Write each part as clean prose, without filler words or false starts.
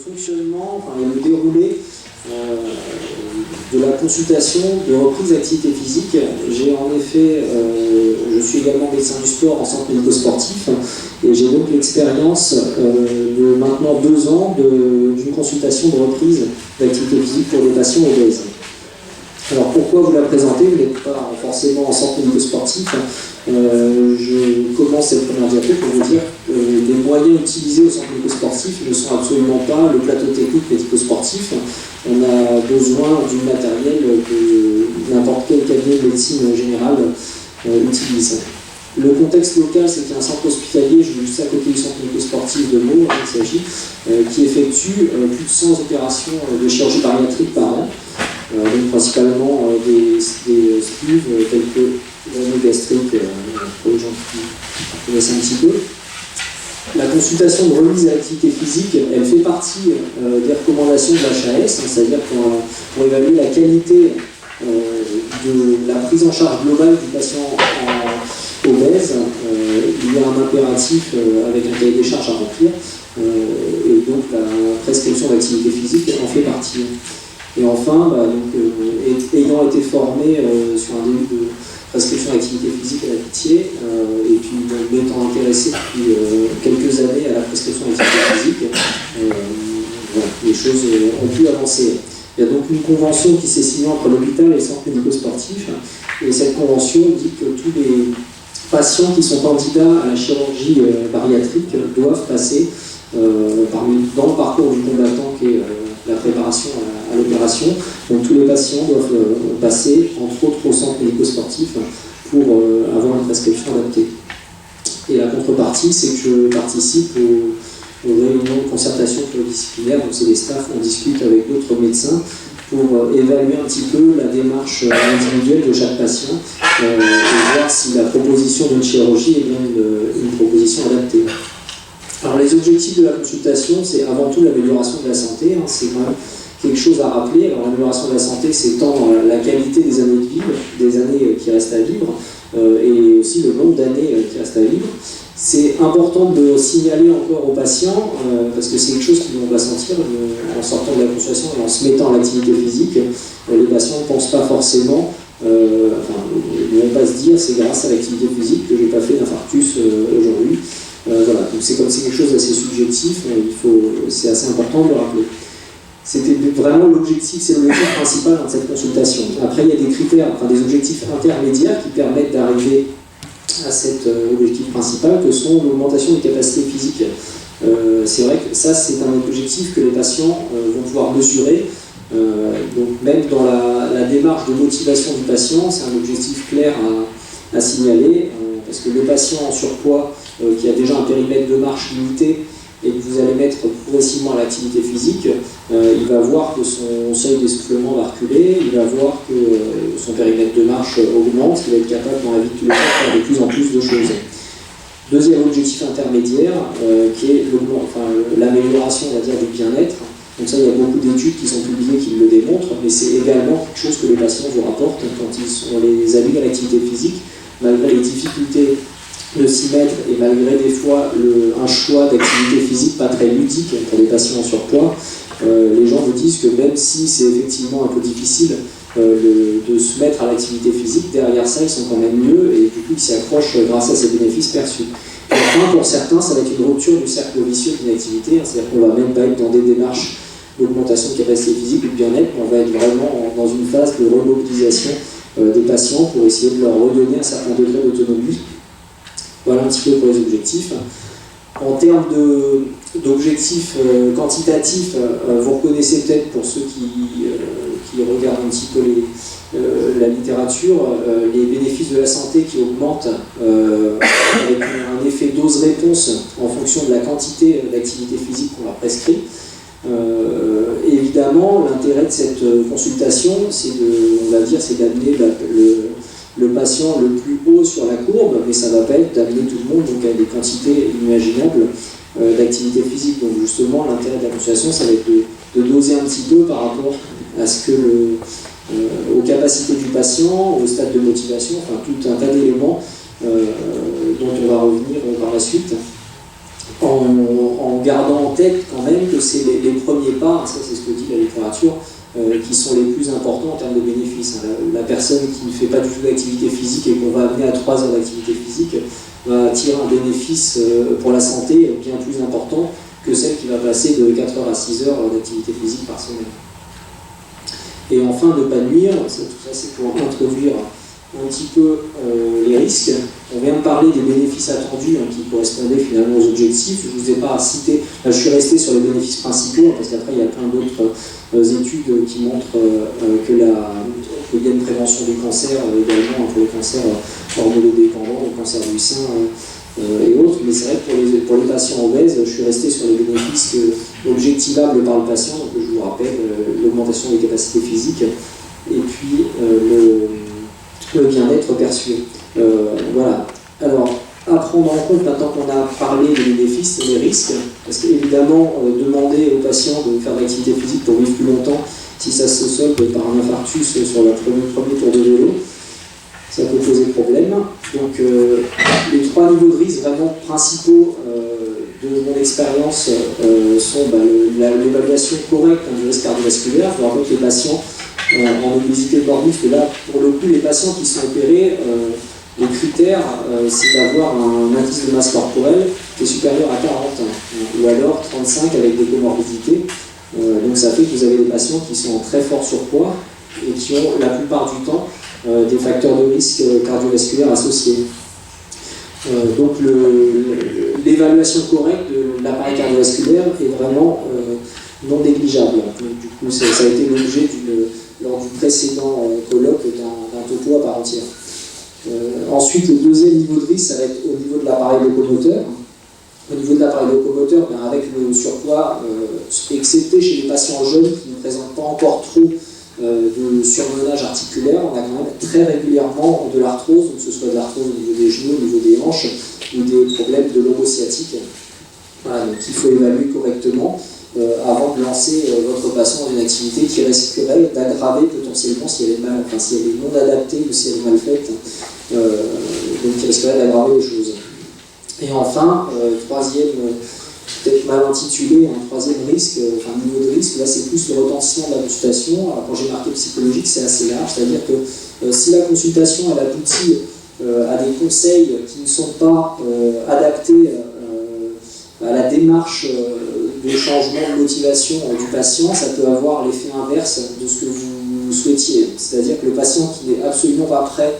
fonctionnement et le déroulé de la consultation de reprise d'activité physique. J'ai en effet, je suis également médecin du sport en centre médico-sportif et j'ai donc l'expérience de maintenant 2 ans d'une consultation de reprise d'activité physique pour des patients obèses. Alors pourquoi vous la présenter? Vous n'êtes pas forcément en centre médico-sportif. Je commence cette première diapo pour vous dire que les moyens utilisés au centre médico-sportif ne sont absolument pas le plateau technique médico-sportif. On a besoin du matériel que n'importe quel cabinet de médecine générale utilise. Le contexte local, c'est qu'il y a un centre hospitalier, juste à côté du centre médico-sportif de Meaux, il s'agit, qui effectue plus de 100 opérations de chirurgie bariatrique par an. Donc principalement des sleeves tels que l'anneau gastrique pour les gens qui connaissent un petit peu. La consultation de remise à l'activité physique, elle fait partie des recommandations de l'HAS, c'est-à-dire pour évaluer la qualité de la prise en charge globale du patient obèse, il y a un impératif avec un cahier des charges à remplir, et donc la prescription d'activité physique en fait partie. Et enfin, ayant été formé sur un début de prescription d'activité physique à la Pitié, et puis m'étant intéressé depuis quelques années à la prescription d'activité physique, voilà, les choses ont pu avancer. Il y a donc une convention qui s'est signée entre l'hôpital et le centre médico-sportif, et cette convention dit que tous les patients qui sont candidats à la chirurgie bariatrique doivent passer dans le parcours du combattant qui est la préparation à l'opération. Donc tous les patients doivent passer, entre autres, au centre médico-sportif pour avoir une prescription adaptée. Et la contrepartie, c'est que je participe aux réunions de concertation pluridisciplinaire, donc c'est les staffs, on discute avec d'autres médecins pour évaluer un petit peu la démarche individuelle de chaque patient et voir si la proposition d'une chirurgie est bien une proposition adaptée. Alors les objectifs de la consultation, c'est avant tout l'amélioration de la santé, c'est quand même quelque chose à rappeler. Alors l'amélioration de la santé, c'est tant dans la qualité des années de vie, des années qui restent à vivre, et aussi le nombre d'années qui restent à vivre. C'est important de signaler encore aux patients, parce que c'est quelque chose qu'ils vont ressentir en sortant de la consultation et en se mettant à l'activité physique. Les patients ne pensent pas forcément, ils ne vont pas se dire c'est grâce à l'activité physique que je n'ai pas fait d'infarctus aujourd'hui. Voilà, donc c'est comme c'est quelque chose d'assez subjectif, c'est assez important de le rappeler. C'était vraiment l'objectif, c'est l'objectif principal de cette consultation. Après, il y a des critères, des objectifs intermédiaires qui permettent d'arriver à cet objectif principal, que sont l'augmentation des capacités physiques. C'est vrai que ça, c'est un objectif que les patients vont pouvoir mesurer. Donc même dans la démarche de motivation du patient, c'est un objectif clair à signaler, parce que le patient en surpoids qui a déjà un périmètre de marche limité et que vous allez mettre progressivement à l'activité physique, il va voir que son seuil d'essoufflement va reculer, il va voir que son périmètre de marche augmente, il va être capable dans la vie de tous les jours de faire de plus en plus de choses. Deuxième objectif intermédiaire, qui est l'amélioration, on va dire, du bien-être. Donc ça, il y a beaucoup d'études qui sont publiées qui le démontrent, mais c'est également quelque chose que les patients vous rapportent quand on les habille à l'activité physique, malgré les difficultés de s'y mettre et malgré des fois un choix d'activité physique pas très ludique pour les patients en surpoids, les gens vous disent que même si c'est effectivement un peu difficile de se mettre à l'activité physique, derrière ça ils sont quand même mieux et du coup ils s'y accrochent grâce à ces bénéfices perçus. Et enfin, pour certains, ça va être une rupture du cercle vicieux d'une activité, c'est-à-dire qu'on ne va même pas être dans des démarches d'augmentation de capacité physique ou de bien-être, on va être vraiment dans une phase de remobilisation des patients pour essayer de leur redonner un certain degré d'autonomie. Voilà un petit peu pour les objectifs. En termes d'objectifs quantitatifs, vous reconnaissez peut-être, pour ceux qui regardent un petit peu la littérature, les bénéfices de la santé qui augmentent avec un effet dose-réponse en fonction de la quantité d'activité physique qu'on leur prescrit. Évidemment, l'intérêt de cette consultation, c'est d'amener le patient le plus haut sur la courbe, mais ça ne va pas être d'amener tout le monde donc, à des quantités imaginables d'activité physique. Donc justement, l'intérêt de la consultation, ça va être de doser un petit peu par rapport à ce que aux capacités du patient, au stade de motivation, tout un tas d'éléments dont on va revenir par la suite. en gardant en tête quand même que c'est les premiers pas, ça c'est ce que dit la littérature, qui sont les plus importants en termes de bénéfices. La personne qui ne fait pas du tout d'activité physique et qu'on va amener à 3 heures d'activité physique va tirer un bénéfice pour la santé bien plus important que celle qui va passer de 4 heures à 6 heures d'activité physique par semaine. Et enfin, ne pas nuire, tout ça c'est pour introduire un petit peu les risques. On vient de parler des bénéfices attendus qui correspondaient finalement aux objectifs. Je ne vous ai pas cité, je suis resté sur les bénéfices principaux parce qu'après il y a plein d'autres études qui montrent qu'il y a une prévention du cancer également pour les cancers hormonodépendants, le cancer du sein et autres. Mais c'est vrai que pour les patients obèses, je suis resté sur les bénéfices objectivables par le patient. Donc je vous rappelle l'augmentation des capacités physiques et puis le bien-être perçu. Voilà. Alors, à prendre en compte, maintenant qu'on a parlé des bénéfices et des risques, parce qu'évidemment, demander aux patients de faire de l'activité physique pour vivre plus longtemps, si ça se solde par un infarctus sur le premier tour de vélo, ça peut poser problème. Donc, les 3 niveaux de risque vraiment principaux de mon expérience sont l'évaluation correcte du risque cardiovasculaire. Je vous rappelle que les patients en obésité morbide, que là, pour le coup, les patients qui sont opérés, les critères, c'est d'avoir un indice de masse corporelle qui est supérieur à 40, ou alors 35 avec des comorbidités. Donc ça fait que vous avez des patients qui sont en très fort surpoids et qui ont la plupart du temps des facteurs de risque cardiovasculaires associés. Donc l'évaluation correcte de l'appareil cardiovasculaire est vraiment non négligeable. Donc, du coup, ça a été l'objet lors du précédent colloque d'un topo à part entière. Ensuite, le deuxième niveau de risque, ça va être au niveau de l'appareil locomoteur. Au niveau de l'appareil locomoteur, avec le surpoids, excepté chez les patients jeunes qui ne présentent pas encore trop de surmenage articulaire, on a quand même très régulièrement de l'arthrose, que ce soit de l'arthrose au niveau des genoux, au niveau des hanches, ou des problèmes de lombo sciatique. Voilà, donc il faut évaluer correctement avant de lancer votre patient dans une activité qui risquerait d'aggraver potentiellement si elle est non adaptée ou si elle est mal faite, donc qui risquerait d'aggraver les choses. Et enfin, troisième, peut-être mal intitulé, un troisième risque, niveau de risque, là c'est plus le retentissement de la consultation. Alors quand j'ai marqué psychologique, c'est assez large, c'est-à-dire que si la consultation elle aboutit à des conseils qui ne sont pas adaptés à la démarche de changement de motivation du patient, ça peut avoir l'effet inverse de ce que vous souhaitiez. C'est-à-dire que le patient qui n'est absolument pas prêt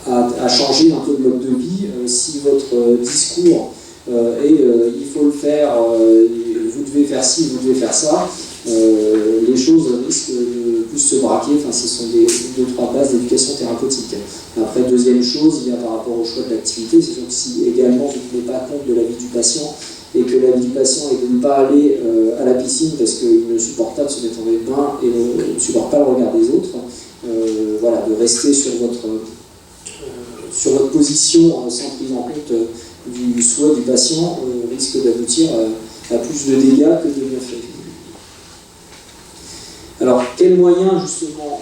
à changer un peu de mode de vie, si votre discours est il faut le faire, vous devez faire ci, vous devez faire ça, les choses risquent de plus se braquer. Ce sont des 2-3 bases d'éducation thérapeutique. Après, deuxième chose, il y a par rapport au choix de l'activité, c'est sûr que si également vous ne tenez pas compte de la vie du patient et que la vie du patient est de ne pas aller à la piscine parce qu'il ne supporte pas de se mettre en bain et ne supporte pas le regard des autres, voilà, de rester sur votre position sans prise en compte du souhait du patient risque d'aboutir à plus de dégâts que de bienfaits. Alors, quels moyens justement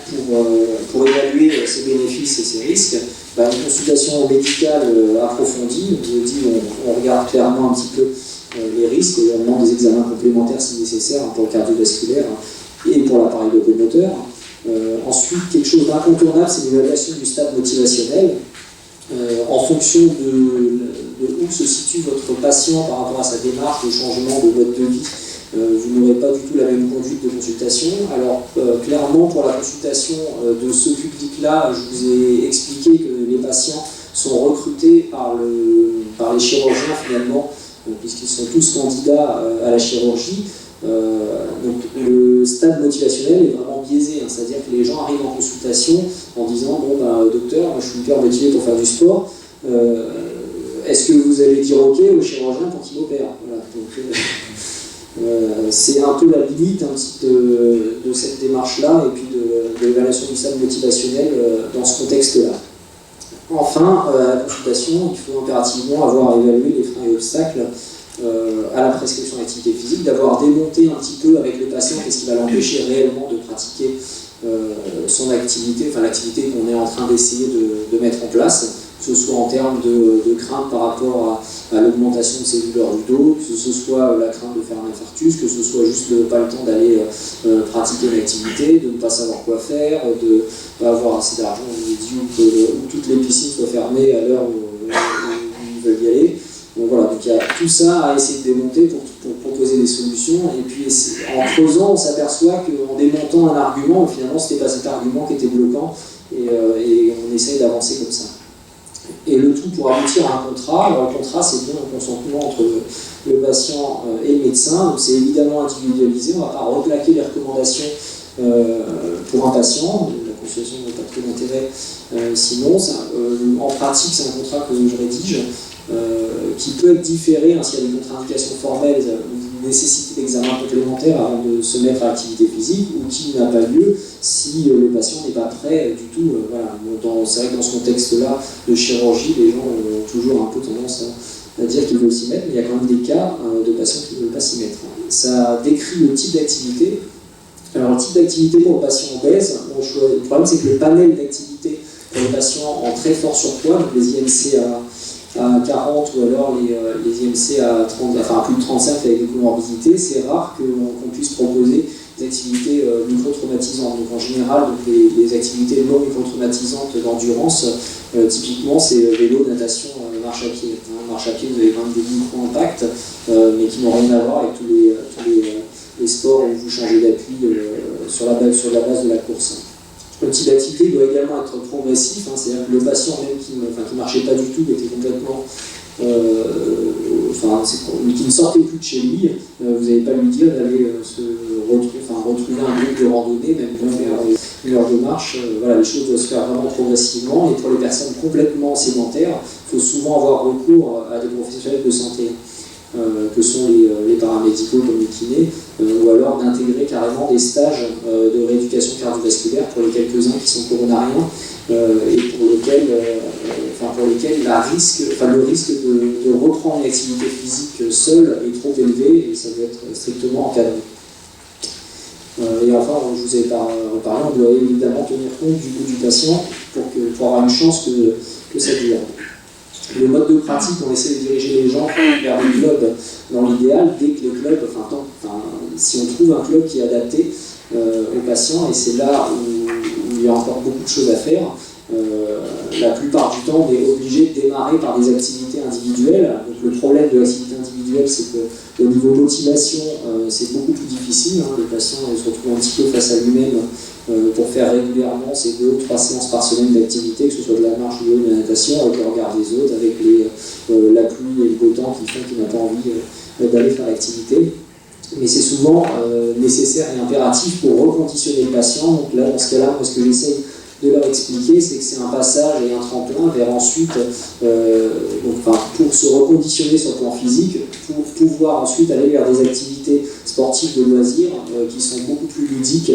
pour évaluer ces bénéfices et ces risques? Une consultation médicale approfondie, je vous dis, on regarde clairement un petit peu les risques et on demande des examens complémentaires si nécessaire pour le cardiovasculaire et pour l'appareil locomoteur. Ensuite, quelque chose d'incontournable, c'est l'évaluation du stade motivationnel. En fonction de où se situe votre patient par rapport à sa démarche de changement de mode de vie, vous n'aurez pas du tout la même conduite de consultation. Alors clairement, pour la consultation de ce public-là, je vous ai expliqué que les patients sont recrutés par les chirurgiens finalement, puisqu'ils sont tous candidats à la chirurgie. Donc le stade motivationnel est vraiment biaisé, c'est-à-dire que les gens arrivent en consultation en disant docteur, moi je suis hyper motivé pour faire du sport, est-ce que vous allez dire ok au chirurgien pour qu'il m'opère? Voilà. Donc c'est un peu la limite de cette démarche-là et puis de l'évaluation du stade motivationnel dans ce contexte-là. Enfin, à la consultation, il faut impérativement avoir évalué les freins et obstacles à la prescription d'activité physique, d'avoir démonté un petit peu avec le patient qu'est-ce qui va l'empêcher réellement de pratiquer son activité, l'activité qu'on est en train d'essayer de mettre en place, que ce soit en termes de crainte par rapport à l'augmentation de cellulaires du dos, que ce soit la crainte de faire un infarctus, que ce soit juste pas le temps d'aller pratiquer une activité, de ne pas savoir quoi faire, de ne pas avoir assez d'argent ou toutes les piscines soient fermées à l'heure où ils veulent y aller. Donc voilà, donc il y a tout ça à essayer de démonter pour proposer des solutions, et puis en creusant, on s'aperçoit qu'en démontant un argument, finalement c'était pas cet argument qui était bloquant, et on essaye d'avancer comme ça. Et le tout pour aboutir à un contrat. Alors le contrat, c'est bien un consentement entre le patient et le médecin, donc c'est évidemment individualisé, on ne va pas replaquer les recommandations pour un patient, la consultation n'a pas trop d'intérêt sinon. En pratique, c'est un contrat que je rédige, qui peut être différé s'il y a des contre-indications formelles ou nécessité d'examen complémentaire avant de se mettre à l'activité physique, ou qui n'a pas lieu si le patient n'est pas prêt du tout. Voilà. C'est vrai que dans ce contexte-là de chirurgie, les gens ont toujours un peu tendance à dire qu'ils veulent s'y mettre, mais il y a quand même des cas de patients qui ne veulent pas s'y mettre. Ça décrit le type d'activité. Alors le type d'activité pour le patient obèse, le problème c'est que le panel d'activités pour les patients en très fort surpoids, donc les IMC à 40 ou alors les IMC à 30, enfin à plus de 35 avec des comorbidités, c'est rare qu'on puisse proposer des activités micro-traumatisantes. Donc en général, donc les activités non micro-traumatisantes d'endurance, typiquement c'est vélo, natation, marche à pied. Marche à pied, vous avez quand même des micro-impacts, mais qui n'ont rien à voir avec tous les sports où vous changez d'appui sur la base de la course. Le type d'activité doit également être progressif, c'est-à-dire que le patient même qui ne marchait pas du tout, qui était complètement, qui ne sortait plus de chez lui, vous n'allez pas lui dire d'aller retrouver un groupe de randonnée, même pour faire une heure de marche. Voilà, les choses doivent se faire vraiment progressivement, et pour les personnes complètement sédentaires, il faut souvent avoir recours à des professionnels de santé. Que sont les paramédicaux comme les kinés, ou alors d'intégrer carrément des stages de rééducation cardiovasculaire pour les quelques-uns qui sont coronariens, et pour lesquels le risque de reprendre une activité physique seule est trop élevé, et ça doit être strictement encadré. Et enfin, je vous ai reparlé, on doit évidemment tenir compte du goût du patient pour avoir une chance que ça dure. Le mode de pratique, on essaie de diriger les gens vers des clubs dans l'idéal, dès que les clubs, si on trouve un club qui est adapté aux patients, et c'est là où il y a encore beaucoup de choses à faire. La plupart du temps, on est obligé de démarrer par des activités individuelles. Donc, le problème de l'activité individuelle, c'est qu'au niveau motivation, c'est beaucoup plus difficile. Le patient se retrouve un petit peu face à lui-même pour faire régulièrement ces 2 ou 3 séances par semaine d'activité, que ce soit de la marche ou de la natation, avec le regard des autres, avec la pluie et le beau temps qui font qu'il n'a pas envie d'aller faire l'activité. Mais c'est souvent nécessaire et impératif pour reconditionner le patient. Donc là, dans ce cas-là, ce que j'essaye de leur expliquer, c'est que c'est un passage et un tremplin vers ensuite, pour se reconditionner sur le plan physique, pour pouvoir ensuite aller vers des activités sportives de loisirs qui sont beaucoup plus ludiques,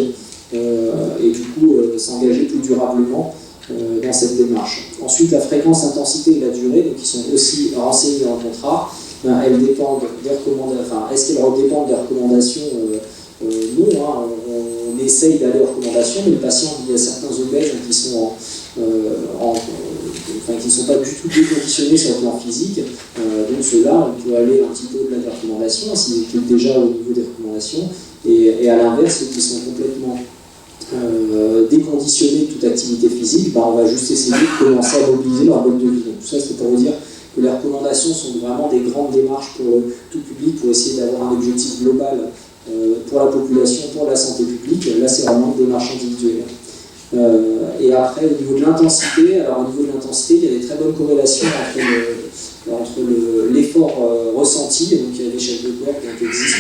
et du coup s'engager plus durablement dans cette démarche. Ensuite, la fréquence, l'intensité et la durée, donc qui sont aussi renseignées dans le contrat, elles dépendent des recommandations. Est-ce qu'elles dépendent des recommandations? Non, on essaye d'aller aux recommandations, mais le patient, il y a certains obèses qui sont qui ne sont pas du tout déconditionnés sur le plan physique, donc ceux-là, on peut aller un petit peu au-delà des recommandations, s'ils étaient déjà au niveau des recommandations, et à l'inverse, ceux qui sont complètement déconditionnés de toute activité physique, on va juste essayer de commencer à mobiliser leur mode de vie. Donc tout ça, c'est pour vous dire que les recommandations sont vraiment des grandes démarches pour tout public, pour essayer d'avoir un objectif global pour la population, pour la santé publique. Là, c'est vraiment une démarche individuelle. Et après, au niveau de l'intensité, il y a des très bonnes corrélations entre l'effort ressenti, donc il y a l'échelle de Berg qui existe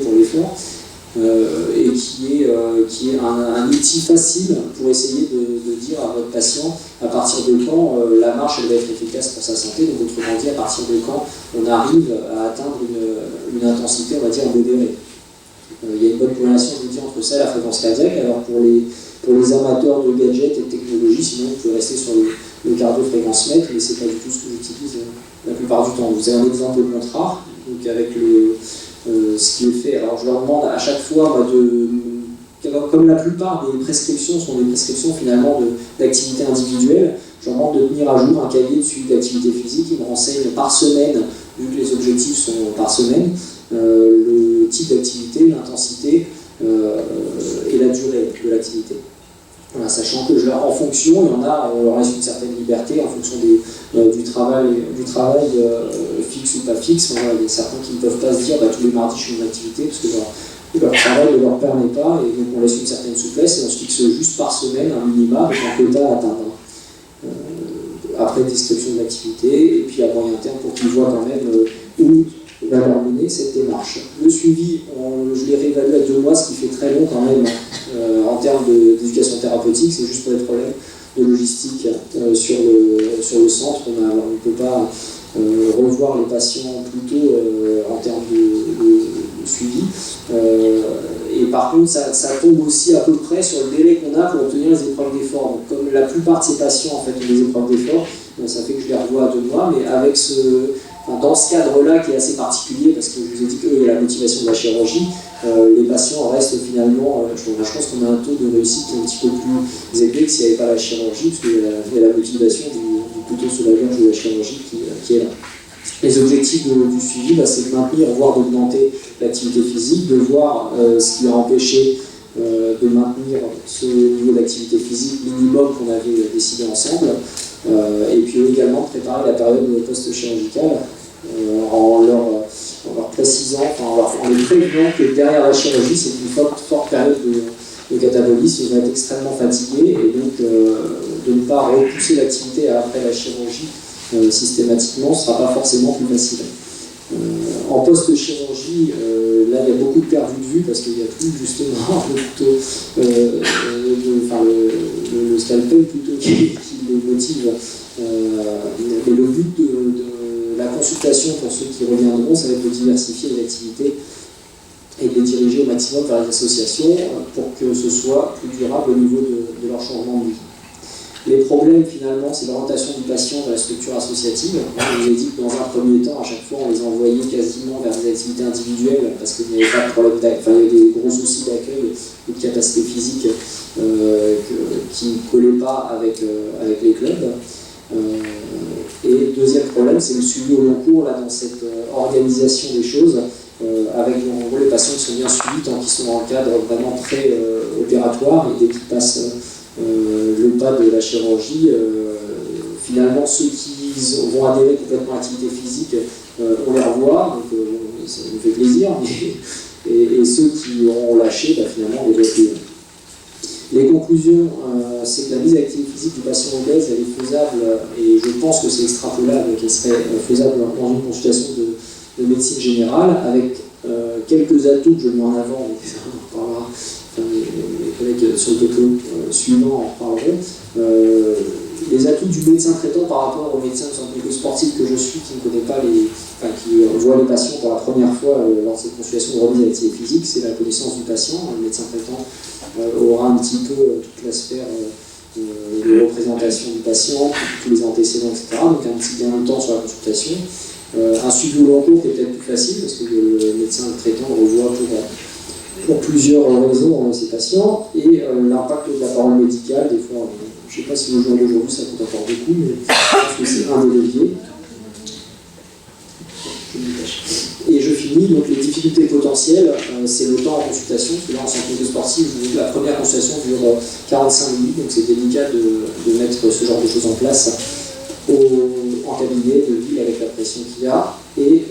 pour l'effort, et qui est un outil facile pour essayer de dire à votre patient à partir de quand la marche elle va être efficace pour sa santé. Donc autrement dit, à partir de quand on arrive à atteindre une intensité, on va dire, modérée. Il y a une bonne corrélation, je vous dis, entre ça et la fréquence cardiaque. Alors pour les amateurs de gadgets et de technologies, sinon vous pouvez rester sur le cardio-fréquence mètre, mais c'est pas du tout ce que j'utilise la plupart du temps. Vous avez un exemple de contrat, donc avec ce qui est fait. Alors je leur demande à chaque fois comme la plupart des prescriptions sont des prescriptions finalement d'activités individuelles, je demande de tenir à jour un cahier de suivi d'activité physique qui me renseigne par semaine, vu que les objectifs sont par semaine, le type d'activité, l'intensité et la durée de l'activité. Voilà, sachant que en fonction, il y en a, on leur laisse une certaine liberté en fonction du travail fixe ou pas fixe. Voilà, il y a certains qui ne peuvent pas se dire tous les mardis je fais une activité parce que leur travail ne leur permet pas, et donc on laisse une certaine souplesse et on se fixe juste par semaine un minima avec un quota à atteindre. Après description de l'activité, et puis à moyen terme pour qu'ils voient quand même où va leur mener cette démarche. Le suivi, je l'ai réévalué à 2 mois, ce qui fait très long quand même en termes d'éducation thérapeutique, c'est juste pour des problèmes de logistique sur le centre. On ne peut pas revoir les patients plus tôt en termes de suivi. Et par contre, ça tombe aussi à peu près sur le délai qu'on a pour obtenir les épreuves d'effort. Donc, comme la plupart de ces patients en fait, ont des épreuves d'effort, ça fait que je les revois à 2 mois, mais avec dans ce cadre-là qui est assez particulier, parce que je vous ai dit qu'il y a la motivation de la chirurgie, les patients restent finalement, je pense qu'on a un taux de réussite qui est un petit peu plus élevé que s'il n'y avait pas la chirurgie, parce qu'il y a la motivation du couteau sous la gorge de la chirurgie qui est là. Les objectifs du suivi, c'est de maintenir, voire d'augmenter l'activité physique, de voir ce qui a empêché de maintenir ce niveau d'activité physique minimum qu'on avait décidé ensemble, et puis également de préparer la période post-chirurgicale en leur précisant, en les prévenant que derrière la chirurgie, c'est une forte période de catabolisme, ils vont être extrêmement fatigués, et donc de ne pas repousser l'activité après la chirurgie systématiquement, ce ne sera pas forcément plus facile. En post-chirurgie, là il y a beaucoup de perdu de vue parce qu'il n'y a plus justement le scalpel plutôt qui les motive. Mais le but de la consultation pour ceux qui reviendront, ça va être de diversifier les activités et de les diriger au maximum vers les associations pour que ce soit plus durable au niveau de leur changement de vie. Les problèmes, finalement, c'est l'orientation du patient vers la structure associative. Je vous ai dit que dans un premier temps, à chaque fois, on les envoyait quasiment vers des activités individuelles parce qu'il n'y avait pas de problème d'accueil, il y avait des gros soucis d'accueil ou de capacité physique qui ne collaient pas avec les clubs. Et le deuxième problème, c'est le suivi au long cours, là, dans cette organisation des choses, avec en gros, les patients qui sont bien suivis tant qu'ils sont dans le cadre vraiment pré-opératoire, et dès qu'ils passent le pas de la chirurgie, finalement ceux qui vont adhérer complètement à l'activité physique, on les revoit, donc ça nous fait plaisir, et ceux qui auront lâché, finalement on les voit plus. Les conclusions, c'est que la mise à l'activité physique du patient obèse, elle est faisable, et je pense que c'est extrapolable, qu'elle serait faisable dans une consultation de médecine générale, avec quelques atouts que je mets en avant, mais on en parlera. Les collègues sur le topo suivant en parleront. Les atouts du médecin traitant par rapport au médecin de santé sportive que je suis, qui ne connaît pas qui voit les patients pour la première fois lors de cette consultation de remise à l'activité physique, c'est la connaissance du patient. Le médecin traitant aura un petit peu toute la sphère de représentation du patient, tous les antécédents, etc. Donc un petit gain de temps sur la consultation. Un suivi au long cours qui est peut-être plus facile parce que le médecin traitant revoit pour plusieurs raisons ces patients, et l'impact de la parole médicale, des fois, je ne sais pas si au jour d'aujourd'hui ça coûte encore beaucoup, mais je pense que c'est un des leviers. Et je finis, donc les difficultés potentielles, c'est le temps en consultation, parce que là en santé sportive, la première consultation dure 45 minutes, donc c'est délicat de mettre ce genre de choses en place en cabinet de ville avec la pression qu'il y a, et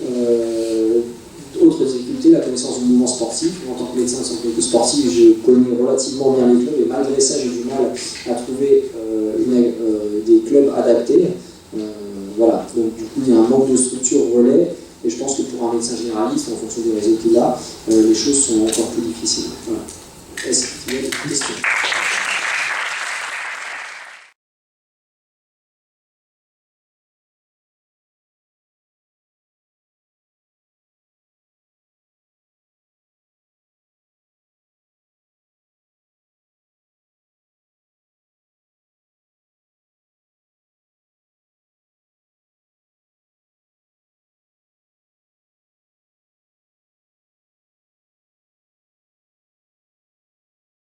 autre difficulté, la connaissance du mouvement sportif. En tant que médecin de santé sportive, je connais relativement bien les clubs, et malgré ça, j'ai du mal à trouver des clubs adaptés. Voilà, donc du coup, il y a un manque de structure relais, et je pense que pour un médecin généraliste, en fonction des réseaux qu'il a, les choses sont encore plus difficiles. Voilà. Est-ce qu'il y a des questions ?